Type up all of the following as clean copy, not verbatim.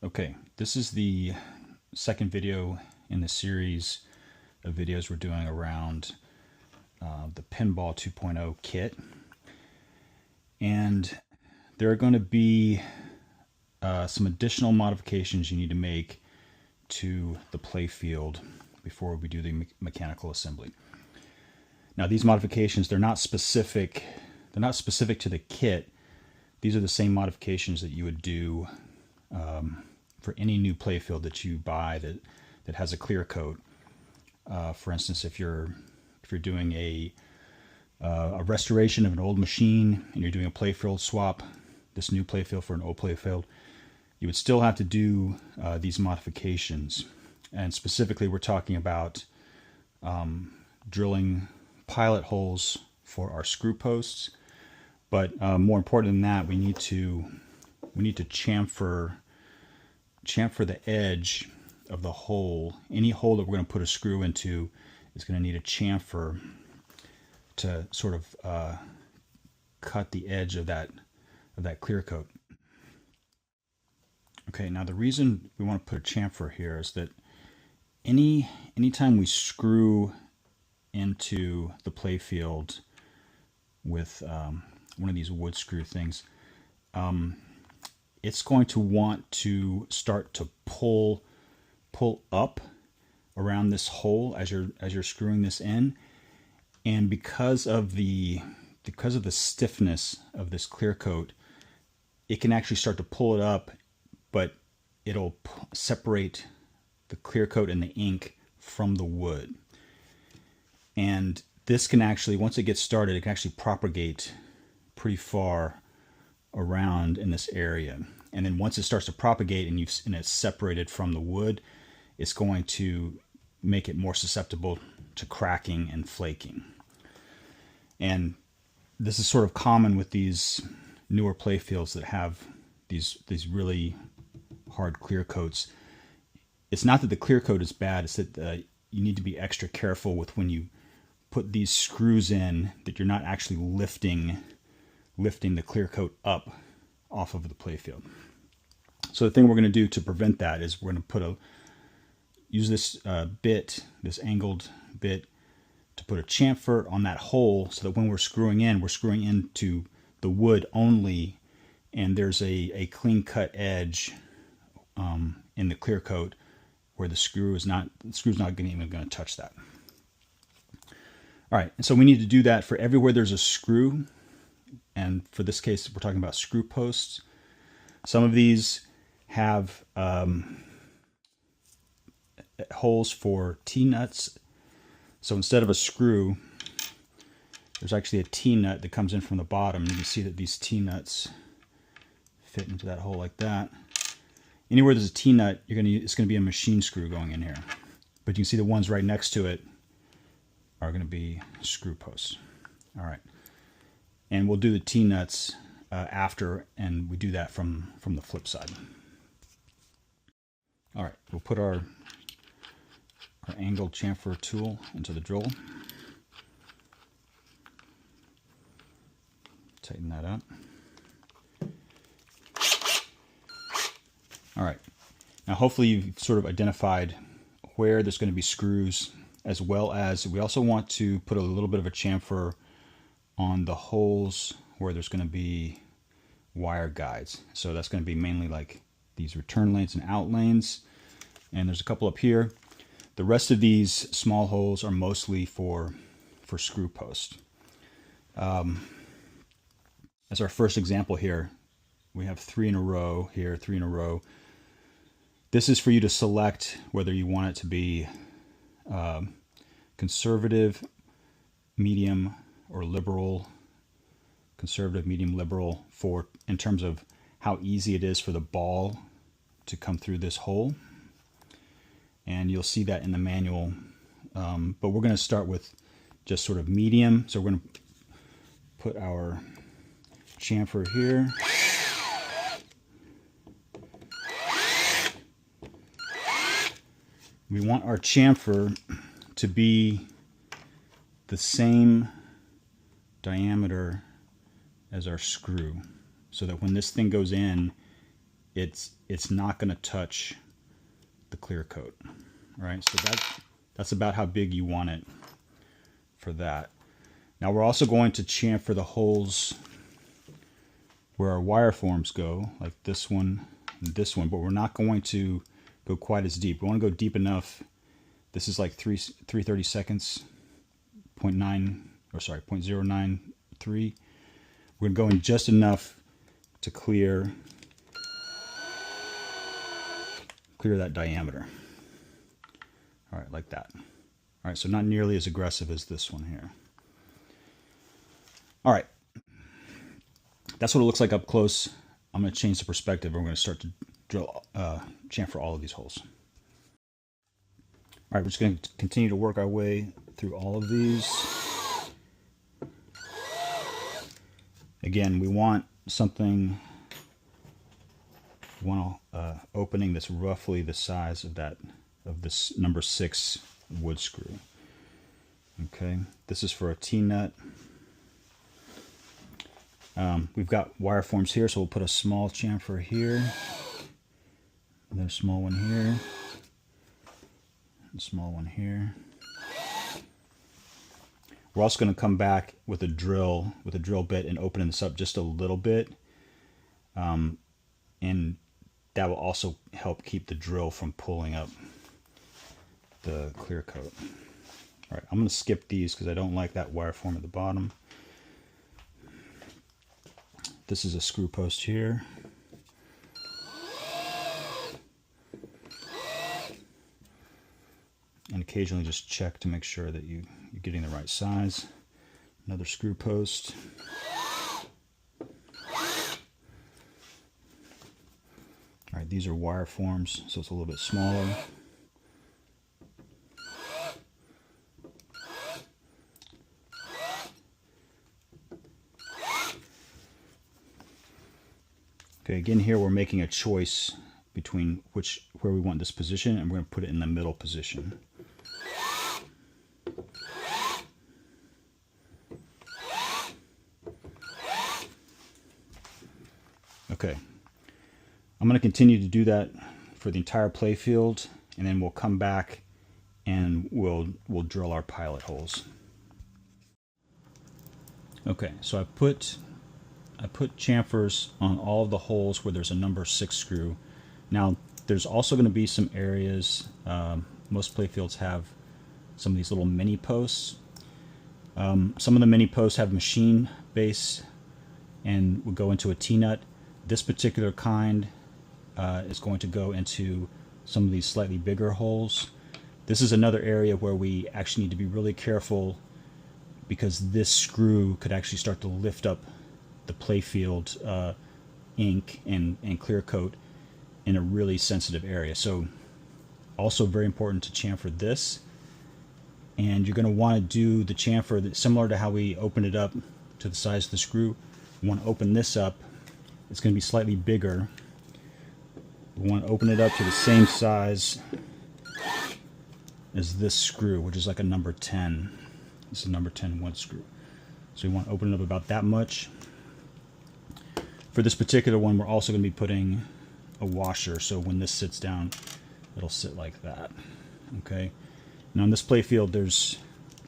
Okay, this is the second video in the series of videos we're doing around the Pinball 2.0 kit. And there are going to be some additional modifications you need to make to the playfield before we do the mechanical assembly. Now these modifications, they're not specific to the kit. These are the same modifications that you would do for any new playfield that you buy that has a clear coat. For instance, if you're doing a restoration of an old machine and you're doing a playfield swap, this new playfield for an old playfield, you would still have to do these modifications. And specifically, we're talking about drilling pilot holes for our screw posts. But more important than that, we need to chamfer the edge of the hole. Any hole that we're going to put a screw into is going to need a chamfer to sort of cut the edge of that clear coat. Okay, now the reason we want to put a chamfer here is that anytime we screw into the playfield with one of these wood screw things, it's going to want to start to pull up around this hole as you're screwing this in, and because of the stiffness of this clear coat, it can actually start to pull it up, but it'll separate the clear coat and the ink from the wood. And this can actually, once it gets started, it can actually propagate pretty far around in this area. And then once it starts to propagate and it's separated from the wood, it's going to make it more susceptible to cracking and flaking. And this is sort of common with these newer playfields that have these really hard clear coats. It's not that the clear coat is bad, it's that you need to be extra careful with when you put these screws in, that you're not actually lifting the clear coat up off of the playfield. So the thing we're going to do to prevent that is we're going to use this this angled bit to put a chamfer on that hole, so that when we're screwing into the wood only, and there's a clean cut edge in the clear coat where the screw's not even going to touch that. All right, and so we need to do that for everywhere there's a screw. And for this case, we're talking about screw posts. Some of these have holes for T-nuts. So instead of a screw, there's actually a T-nut that comes in from the bottom. You can see that these T-nuts fit into that hole like that. Anywhere there's a T-nut, it's going to be a machine screw going in here. But you can see the ones right next to it are going to be screw posts. All right. And we'll do the T-nuts after, and we do that from the flip side. All right, we'll put our angled chamfer tool into the drill. Tighten that up. All right, now hopefully you've sort of identified where there's going to be screws, as well as we also want to put a little bit of a chamfer on the holes where there's going to be wire guides. So that's going to be mainly like these return lanes and out lanes, and there's a couple up here. The rest of these small holes are mostly for screw posts. As our first example here, we have 3 in a row here, 3 in a row. This is for you to select whether you want it to be conservative, medium, or liberal. Conservative, medium, liberal, in terms of how easy it is for the ball to come through this hole. And you'll see that in the manual. But we're going to start with just sort of medium. So we're going to put our chamfer here. We want our chamfer to be the same diameter as our screw, so that when this thing goes in, it's not going to touch the clear coat. All right, so that's about how big you want it for that. Now we're also going to chamfer the holes where our wire forms go, like this one and this one, but we're not going to go quite as deep. We want to go deep enough. This is like 3/32, 0.093. We're going to go in just enough to clear that diameter. All right, like that. All right, so not nearly as aggressive as this one here. All right, that's what it looks like up close. I'm going to change the perspective. We're going to start to drill, chamfer all of these holes. All right, we're just going to continue to work our way through all of these. Again, we want something, we want an opening that's roughly the size of this number 6 wood screw. Okay, this is for a T-nut. We've got wire forms here, so we'll put a small chamfer here, another small one here, a small one here. We're also going to come back with a drill bit and open this up just a little bit, and that will also help keep the drill from pulling up the clear coat. All right, I'm going to skip these because I don't like that wire form at the bottom. This is a screw post here. And occasionally just check to make sure that you're getting the right size. Another screw post. All right, these are wire forms, so it's a little bit smaller. Okay, again here we're making a choice between where we want this position, and we're going to put it in the middle position. Okay, I'm going to continue to do that for the entire play field, and then we'll come back and we'll drill our pilot holes. Okay, so I put chamfers on all of the holes where there's a number 6 screw. Now there's also going to be some areas, most play fields have some of these little mini posts. Some of the mini posts have machine base and will go into a T-nut. This particular kind is going to go into some of these slightly bigger holes. This is another area where we actually need to be really careful, because this screw could actually start to lift up the playfield ink and clear coat in a really sensitive area. So also very important to chamfer this, and you're going to want to do the chamfer that's similar to how we opened it up to the size of the screw. You want to open this up. It's going to be slightly bigger. We want to open it up to the same size as this screw, which is like a number 10. This is number 10 wood screw. So you want to open it up about that much. For this particular one, we're also going to be putting a washer, so when this sits down, it'll sit like that. Okay. Now on this play field, there's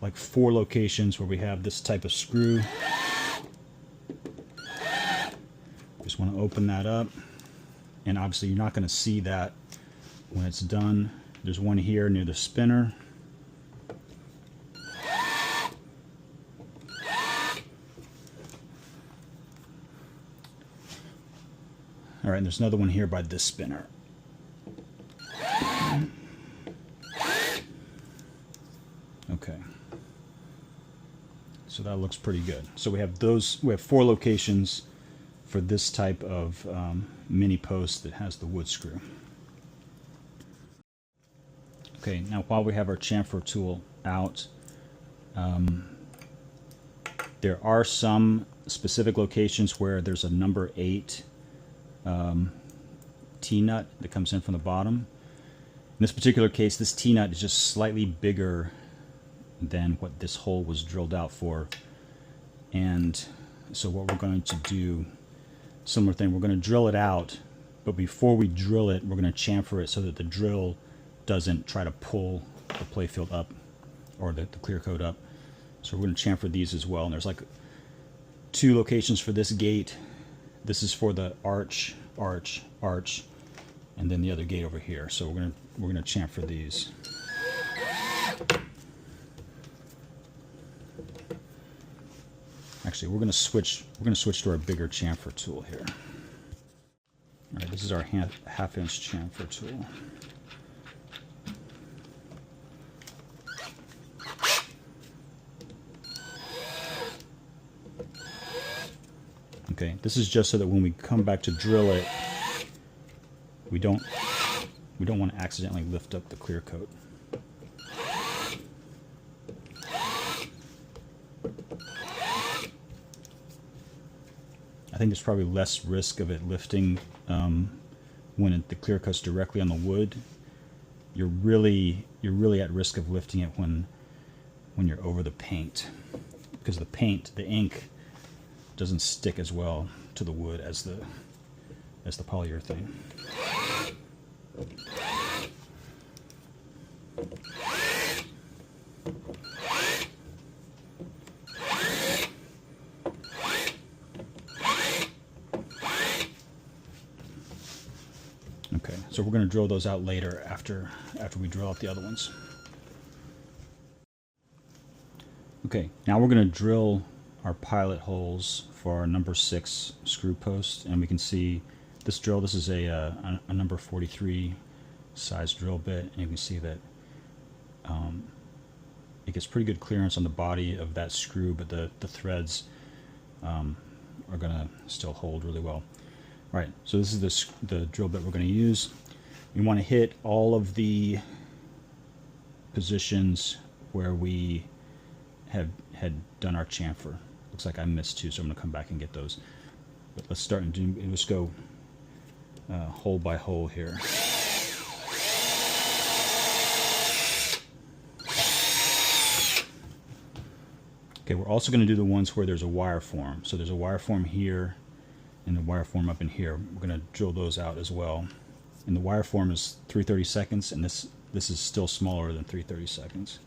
like 4 locations where we have this type of screw. Just want to open that up, and obviously you're not going to see that when it's done. There's one here near the spinner. All right, and there's another one here by this spinner. Okay. So that looks pretty good. So we have 4 locations for this type of mini post that has the wood screw. Okay, now while we have our chamfer tool out, there are some specific locations where there's a number 8 T-nut that comes in from the bottom. In this particular case, this T-nut is just slightly bigger than what this hole was drilled out for. And so what we're going to do, similar thing, we're going to drill it out But before we drill it, we're going to chamfer it so that the drill doesn't try to pull the playfield up, or the clear coat up. So we're going to chamfer these as well. And there's like 2 locations for this gate. This is for the arch, arch, arch, and then the other gate over here. So we're going to chamfer these. Actually, we're going to switch to our bigger chamfer tool here. All right, this is our half-inch chamfer tool. Okay, this is just so that when we come back to drill it, we don't want to accidentally lift up the clear coat. I think there's probably less risk of it lifting when the clear coat's directly on the wood. You're really at risk of lifting it when you're over the paint, because the ink doesn't stick as well to the wood as the polyurethane. Okay, so we're going to drill those out later after we drill out the other ones. Okay, now we're going to drill our pilot holes for our number 6 screw post, and we can see this drill. This is a number 43 size drill bit, and you can see that it gets pretty good clearance on the body of that screw, but the threads are going to still hold really well. All right, so this is the drill bit we're going to use. We want to hit all of the positions where we had done our chamfer. Looks like I missed 2, so I'm going to come back and get those. But let's start and let's go hole by hole here. Okay, we're also going to do the ones where there's a wire form. So there's a wire form here and the wire form up in here. We're going to drill those out as well. And the wire form is 3/32, and this is still smaller than 3/32.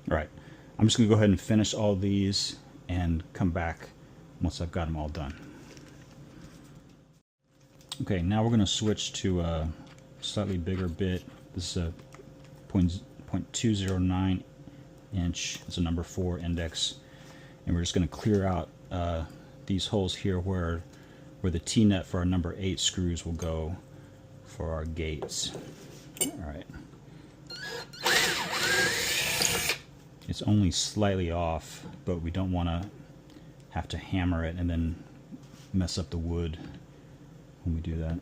All right, I'm just going to go ahead and finish all these and come back once I've got them all done. Okay, now we're going to switch to a slightly bigger bit. This is a 0.209 inch. It's a number 4 index, and we're just going to clear out these holes here where the T-nut for our number 8 screws will go for our gates. All right. It's only slightly off, but we don't want to have to hammer it and then mess up the wood when we do that.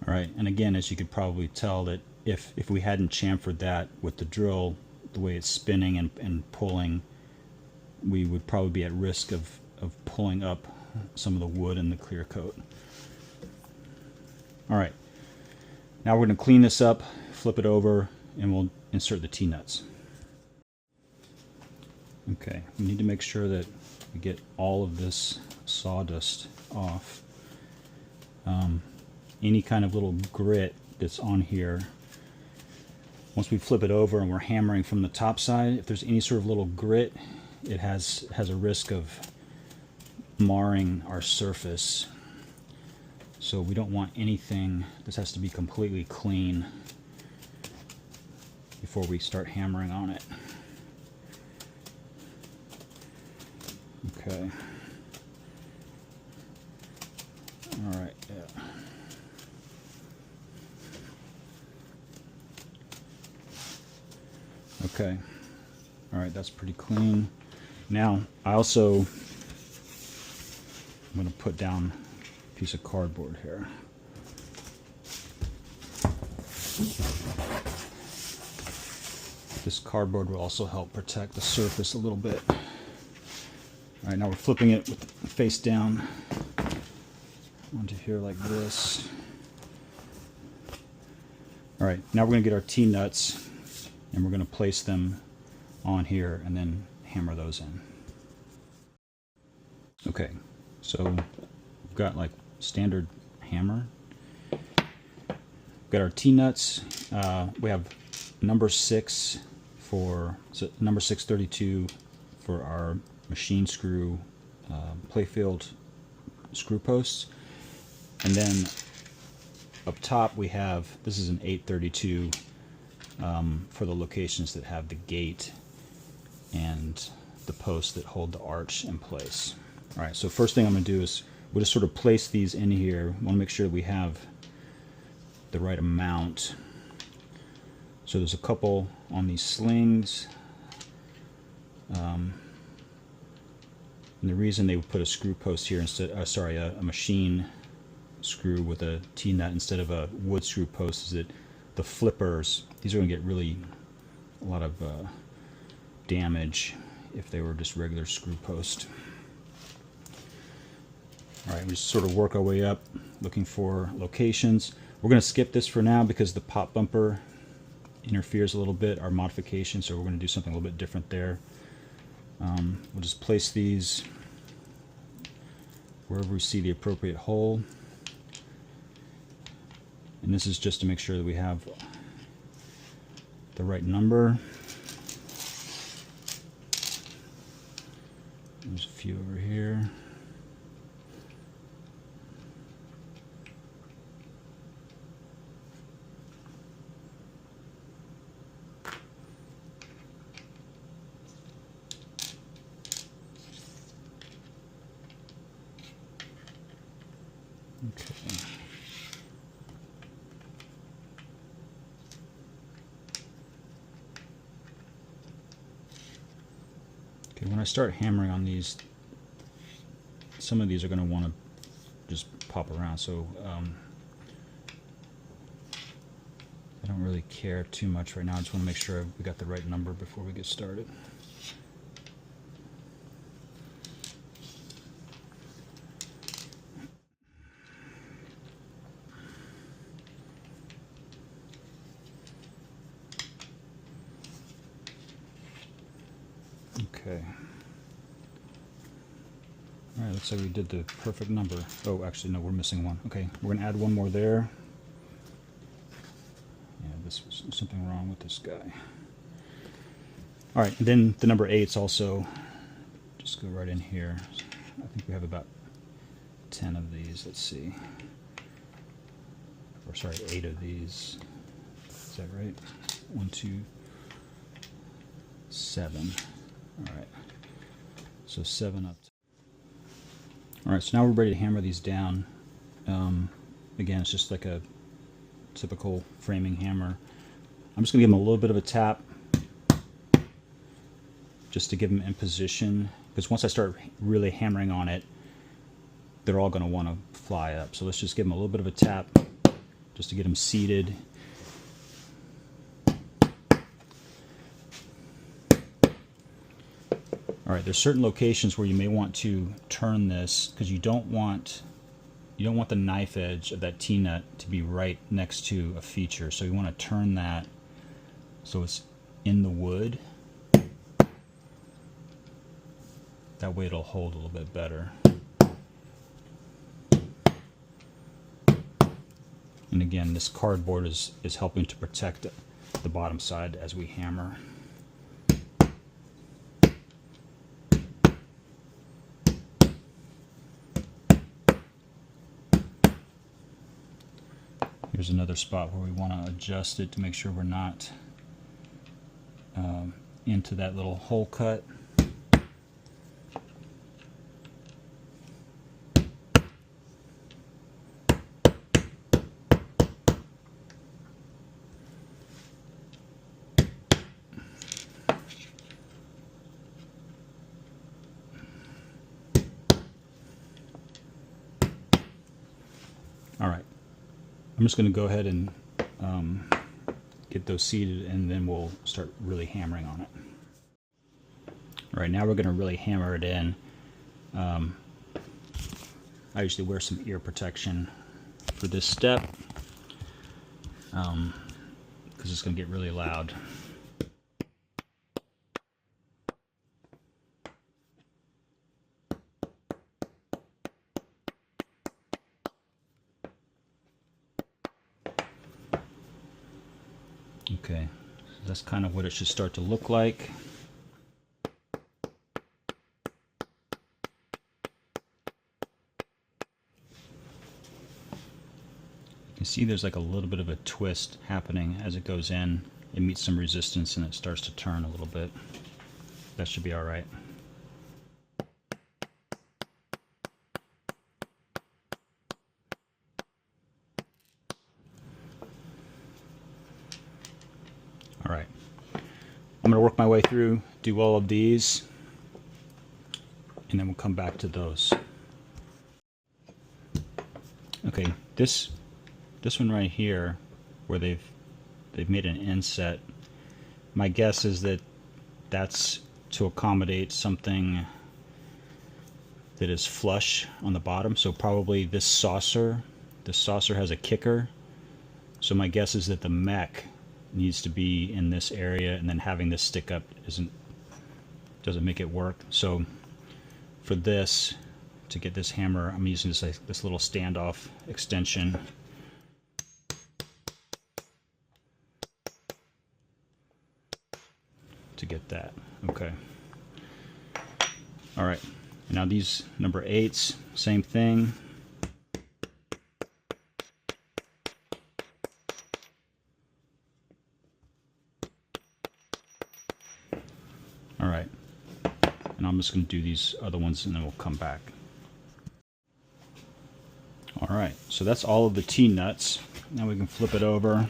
All right, and again, as you could probably tell, that if we hadn't chamfered that with the drill, the way it's spinning and pulling, we would probably be at risk of pulling up some of the wood in the clear coat. All right, now we're going to clean this up, flip it over, and we'll insert the T-nuts. Okay, we need to make sure that we get all of this sawdust off. Any kind of little grit that's on here, once we flip it over and we're hammering from the top side, if there's any sort of little grit, it has a risk of marring our surface. So we don't want anything. This has to be completely clean before we start hammering on it. Okay. All right, yeah. Okay, All right, that's pretty clean. Now, I'm going to put down a piece of cardboard here. This cardboard will also help protect the surface a little bit. All right, now we're flipping it with the face down onto here like this. All right, now we're going to get our T-nuts and we're going to place them on here and then hammer those in. Okay, so we've got like standard hammer. We've got our T-nuts. We have number 6 for, so number 632 for our machine screw playfield screw posts. And then up top we have, this is an 832 for the locations that have the gate and the posts that hold the arch in place. All right, so first thing I'm going to do is we'll just sort of place these in here. We want to make sure that we have the right amount. So there's a couple on these slings. And the reason they would put a screw post here instead, a machine screw with a T-nut instead of a wood screw post is that the flippers, these are going to get really a lot of damage if they were just regular screw post. All right, we just sort of work our way up looking for locations. We're going to skip this for now because the pop bumper interferes a little bit, our modification, so we're going to do something a little bit different there. We'll just place these wherever we see the appropriate hole. And this is just to make sure that we have the right number. There's a few over here. Okay. Okay, when I start hammering on these, some of these are going to want to just pop around, so I don't really care too much right now. I just want to make sure we got the right number before we get started. Okay. All right, looks like we did the perfect number. Oh, actually, no, we're missing one. Okay, we're going to add one more there. Yeah, this was something wrong with this guy. All right, and then the number 8's also, just go right in here. I think we have about 10 of these. Let's see. Or sorry, 8 of these. Is that right? 1, 2, 7. All right, so 7 up. All right, so now we're ready to hammer these down. Again, it's just like a typical framing hammer. I'm just going to give them a little bit of a tap just to give them in position, because once I start really hammering on it, they're all going to want to fly up. So let's just give them a little bit of a tap just to get them seated. All right, there's certain locations where you may want to turn this because you don't want the knife edge of that T-nut to be right next to a feature. So you want to turn that so it's in the wood. That way it'll hold a little bit better. And again, this cardboard is helping to protect the bottom side as we hammer. Here's another spot where we want to adjust it to make sure we're not into that little hole cut. I'm just going to go ahead and get those seated, and then we'll start really hammering on it. All right, now we're going to really hammer it in. I usually wear some ear protection for this step because it's going to get really loud. Okay, so that's kind of what it should start to look like. You can see there's like a little bit of a twist happening as it goes in. It meets some resistance and it starts to turn a little bit. That should be all right. All right, I'm going to work my way through, do all of these, and then we'll come back to those. Okay, this one right here, where they've made an inset, my guess is that that's to accommodate something that is flush on the bottom. So probably this saucer has a kicker. So my guess is that the mech needs to be in this area, and then having this stick up doesn't make it work. So for this, to get this hammer, I'm using this little standoff extension. To get that. Okay. All right. Now these number 8s, same thing. All right. And I'm just going to do these other ones, and then we'll come back. All right. So that's all of the T-nuts. Now we can flip it over.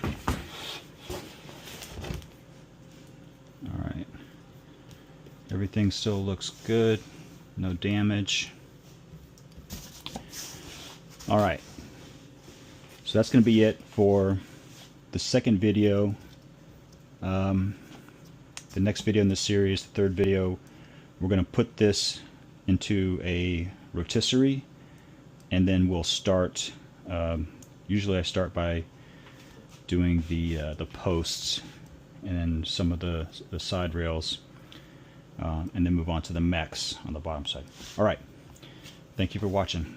Everything still looks good, no damage. All right, so that's going to be it for the second video. The next video in the series, the third video, we're going to put this into a rotisserie, and then we'll start. Usually I start by doing the posts and then some of the side rails. And then move on to the mechs on the bottom side. All right. Thank you for watching.